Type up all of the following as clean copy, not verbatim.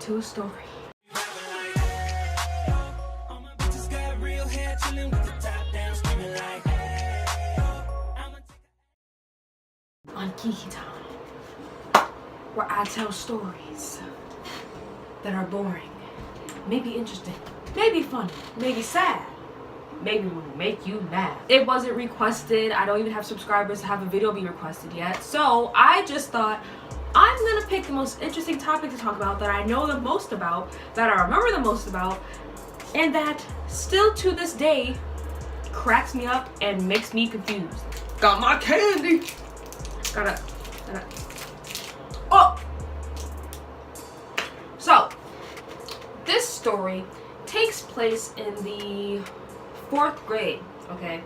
to a story. On Kiki Time, where I tell stories that are boring, maybe interesting, maybe funny, maybe sad, maybe will make you mad. It wasn't requested. I don't even have subscribers to have a video be requested yet. So I just thought I'm gonna pick the most interesting topic to talk about, that I know the most about, that I remember the most about, and that still to this day cracks me up and makes me confused. Got my candy. Gotta. Oh! So, this story takes place in the 4th grade, okay?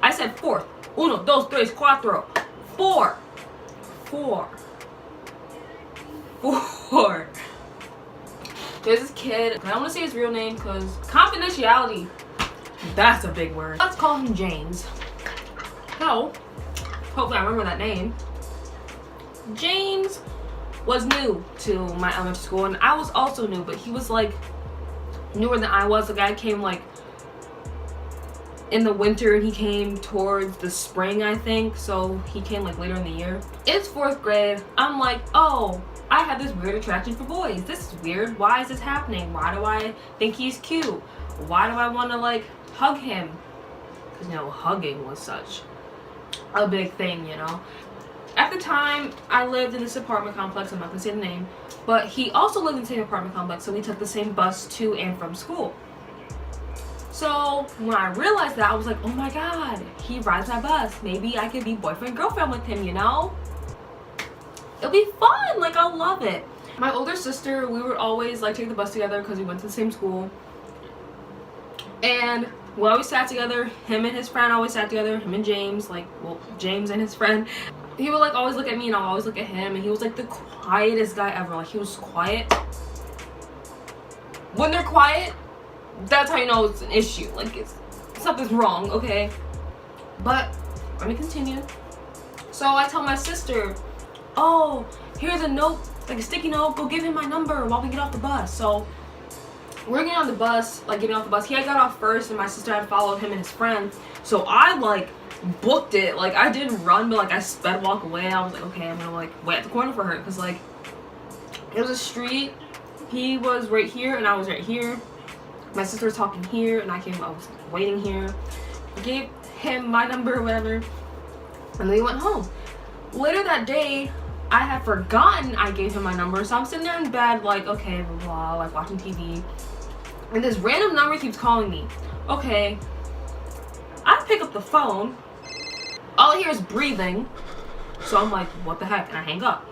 I said 4th. 1, 2, 3, 4. 4. 4. 4. There's this kid. I don't want to say his real name because confidentiality, that's a big word. Let's call him James. So, hopefully I remember that name. James was new to my elementary school, and I was also new, but he was like newer than I was. The guy came like in the winter and he came towards the spring, I think, so he came like later in the year. It's 4th grade. I'm like, oh, I have this weird attraction for boys. This is weird. Why is this happening? Why do I think he's cute? Why do I want to like hug him? Because, you know, hugging was such a big thing, you know. At the time, I lived in this apartment complex. I'm not gonna say the name, but he also lived in the same apartment complex, so we took the same bus to and from school. So when I realized that, I was like, oh my god, he rides my bus. Maybe I could be boyfriend girlfriend with him, you know. It'll be fun. Like, I'll love it. My older sister, we would always like take the bus together because we went to the same school, and we always sat together. Him and his friend always sat together. Him and James, like, well, James and his friend. He would like always look at me and I'll always look at him, and he was like the quietest guy ever. Like, he was quiet. When they're quiet, that's how you know it's an issue. Like, something's wrong, okay? But let me continue. So I tell my sister, oh, here's a note, like a sticky note. Go give him my number while we get off the bus. So we're getting on the bus, like getting off the bus. He had got off first, and my sister had followed him and his friend. So I like booked it. Like, I didn't run, but like I sped walk away. I was like, okay, I'm gonna like wait at the corner for her, because like it was a street. He was right here and I was right here. My sister was talking here and I was waiting here. I gave him my number or whatever, and then we went home. Later that day, I had forgotten I gave him my number, so I'm sitting there in bed like, okay, blah blah, like watching TV, and this random number keeps calling me. Okay, I pick up the phone. All I hear is breathing, so I'm like, what the heck, and I hang up.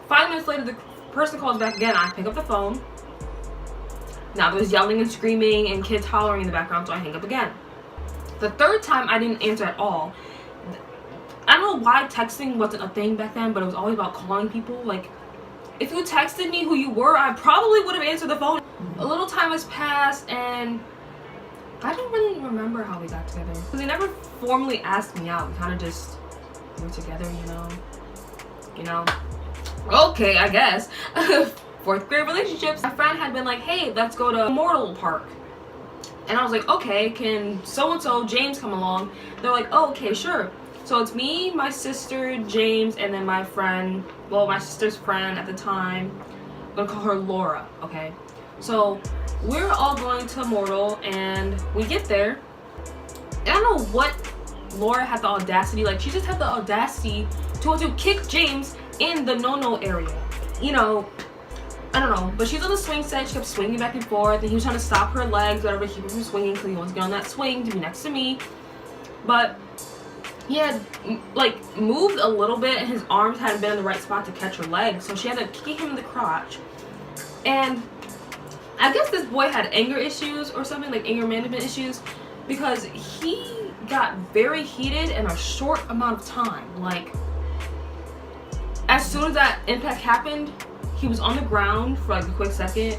5 minutes later, the person calls back again. I pick up the phone. Now there's yelling and screaming and kids hollering in the background, so I hang up again. The 3rd time, I didn't answer at all. I don't know why texting wasn't a thing back then, but it was always about calling people. Like, if you texted me who you were, I probably would have answered the phone. A little time has passed, and I don't really remember how we got together, because they never formally asked me out. We kind of just were together, you know. Okay, I guess. 4th grade relationships. My friend had been like, hey, let's go to Immortal Park. And I was like, okay, can so-and-so, James, come along? They're like, oh, okay, sure. So it's me, my sister, James, and then my friend, well, my sister's friend at the time. I'm gonna call her Laura, okay? So we're all going to Immortal, and we get there. And I don't know what Laura had the audacity, like, she just had the audacity to want to kick James in the no-no area. You know, I don't know, but she's on the swing set. She kept swinging back and forth, and he was trying to stop her legs, whatever, keep her from swinging, because he wants to get on that swing to be next to me. But he had like moved a little bit, and his arms hadn't been in the right spot to catch her legs, so she had to kick him in the crotch. And I guess this boy had anger issues or something, like anger management issues, because he got very heated in a short amount of time. Like, as soon as that impact happened, he was on the ground for like a quick second,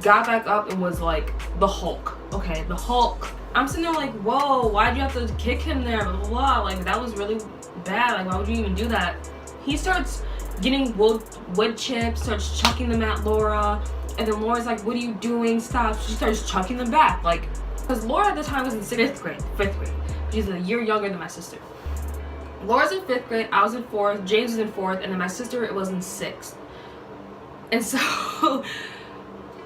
got back up, and was like the Hulk. Okay, the Hulk. I'm sitting there like, whoa, why'd you have to kick him there? Blah, blah, blah. Like, that was really bad. Like, why would you even do that? he starts getting wood chips, starts chucking them at Laura, and then Laura's like, what are you doing? Stop. She starts chucking them back, like, because Laura at the time was in 5th grade. She's a year younger than my sister. Laura's in 5th grade, I was in 4th, James was in 4th, and then my sister was in 6th. And so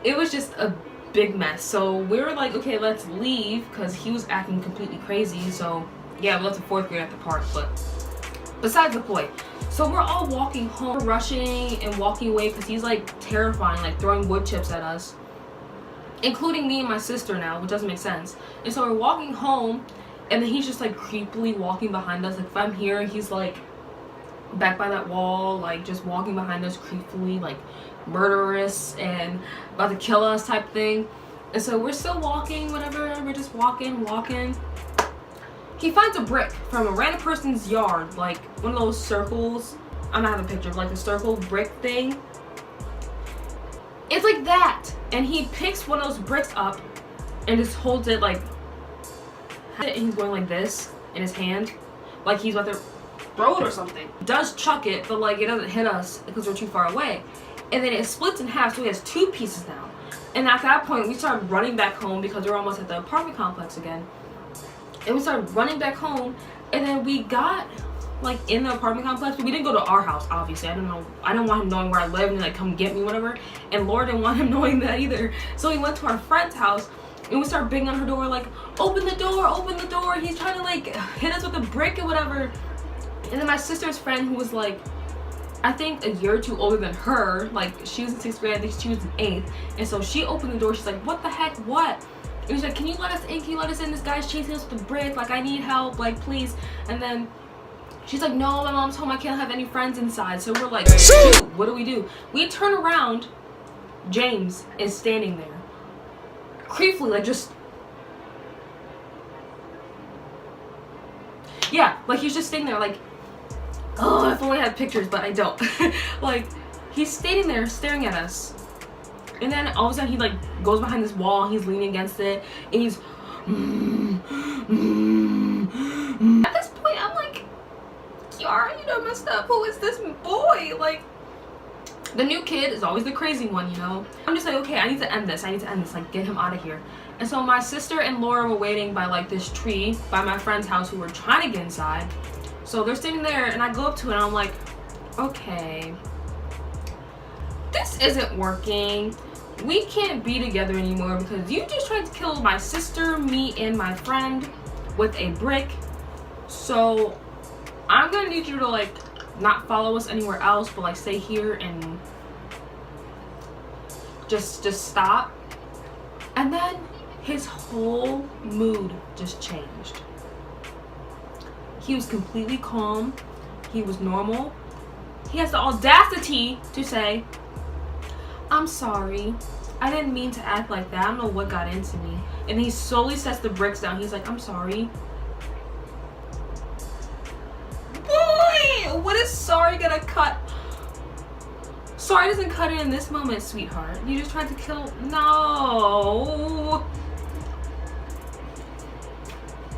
it was just a big mess. So we were like, okay, let's leave, because he was acting completely crazy. So yeah, we left the 4th grade at the park. But besides the point, so we're all walking home, rushing and walking away because he's like terrifying, like throwing wood chips at us, including me and my sister now, which doesn't make sense. And so we're walking home, and then he's just like creepily walking behind us. Like if I'm here, he's like back by that wall, like just walking behind us creepily, like murderous and about to kill us type thing. And so we're still walking, whatever, we're just walking. He finds a brick from a random person's yard, like one of those circles. I'm not having a picture of like a circle brick thing. It's like that. And he picks one of those bricks up and just holds it like, and he's going like this in his hand, like he's about to throw it or something. He does chuck it, but like it doesn't hit us because we're too far away. And then it splits in half, so he has 2 pieces now. And at that point, we started running back home because we're almost at the apartment complex again. And we started running back home, and then we got like in the apartment complex, but we didn't go to our house, obviously. I didn't want him knowing where I lived and like come get me, whatever. And Laura didn't want him knowing that either. So we went to our friend's house, and we started banging on her door like, open the door, he's trying to like hit us with a brick or whatever. And then my sister's friend, who was like, I think a year or 2 older than her, like she was in 6th grade, I think she was in 8th. And so she opened the door, she's like, what the heck, what? And she's like, can you let us in? This guy's chasing us with a brick, like I need help, like please. And then she's like, no, my mom's home, I can't have any friends inside. So we're like, shoot, what do? We turn around, James is standing there, creepily, like just, yeah, like he's just standing there like, oh, if only I had pictures, but I don't. Like, he's standing there staring at us. And then all of a sudden he like goes behind this wall, he's leaning against it, and he's At this point I'm like, Kiara, you done messed up. Who is this boy? Like, the new kid is always the crazy one, you know? I'm just like, okay, I need to end this, like get him out of here. And so my sister and Laura were waiting by like this tree by my friend's house who were trying to get inside. So they're standing there, and I go up to it and I'm like, okay, this isn't working. We can't be together anymore because you just tried to kill my sister, me, and my friend with a brick. So I'm gonna need you to like not follow us anywhere else, but like stay here and just stop. And then his whole mood just changed. He was completely calm. He was normal. He has the audacity to say, I'm sorry. I didn't mean to act like that. I don't know what got into me. And he slowly sets the bricks down. He's like, I'm sorry. Boy, what is sorry gonna cut? Sorry doesn't cut it in this moment, sweetheart. You just tried to kill. No.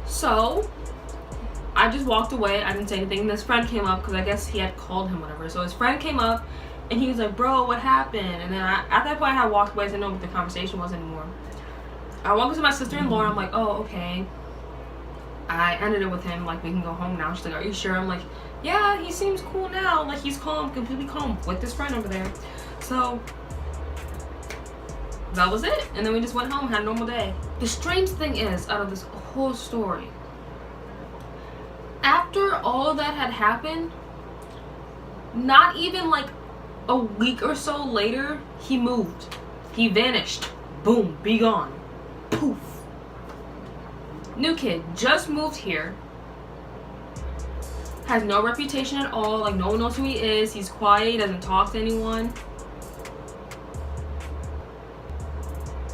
So I just walked away. I didn't say anything. And his friend came up because I guess he had called him, whatever. So his friend came up and he was like, bro, what happened? And then at that point I had walked away. So I didn't know what the conversation was anymore. I walked up to my sister-in-law. I'm like, oh, okay. I ended it with him. Like, we can go home now. She's like, are you sure? I'm like, yeah, he seems cool now. Like, he's calm, completely calm with his friend over there. So that was it. And then we just went home, had a normal day. The strange thing is, out of this whole story, after all of that had happened, not even like a week or so later, he moved. He vanished. Boom, be gone. Poof. New kid, just moved here. Has no reputation at all. Like, no one knows who he is. He's quiet, he doesn't talk to anyone.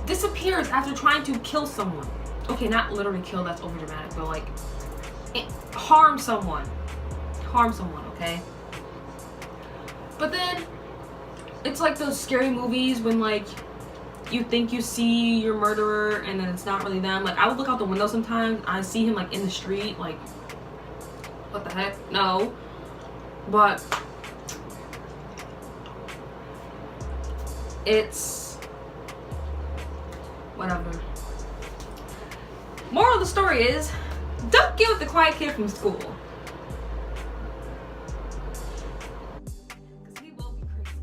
Disappears after trying to kill someone. Okay, not literally kill, that's over dramatic, but like harm someone. Harm someone, okay? But then it's like those scary movies when like you think you see your murderer and then it's not really them. Like, I would look out the window sometimes, I see him like in the street, like, what the heck? No. But it's whatever. Moral of the story is, don't get with the quiet kid from school. Because he will be crazy.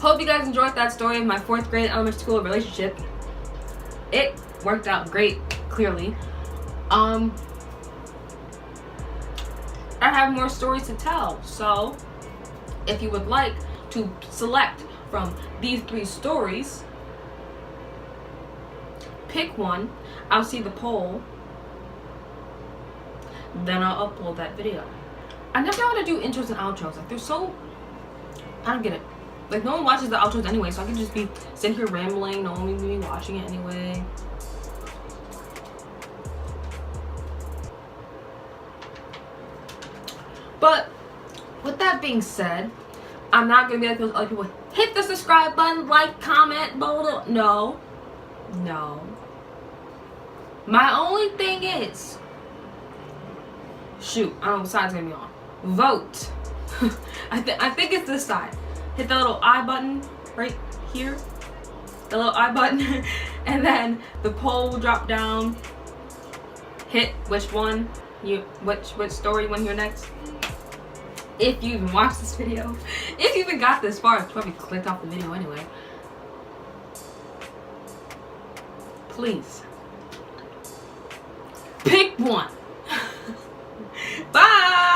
Hope you guys enjoyed that story of my 4th grade elementary school relationship. It worked out great, clearly. I have more stories to tell, so if you would like to select from these 3 stories, pick one. I'll see the poll, then I'll upload that video. I never know how to do intros and outros. Like, they're so, I don't get it. Like, no one watches the outros anyway, so I can just be sitting here rambling. No one will be watching it anyway. But with that being said, I'm not gonna be like those other people. Hit the subscribe button, like, comment, blah, blah, blah. No. No. My only thing is, shoot, I don't know what side's gonna be on. Vote. I think it's this side. Hit the little I button right here. The little I button. And then the poll will drop down. Hit which one which story you want to hear next. If you even watched this video. If you even got this far, it's probably clicked off the video anyway. Please. Pick one. Bye.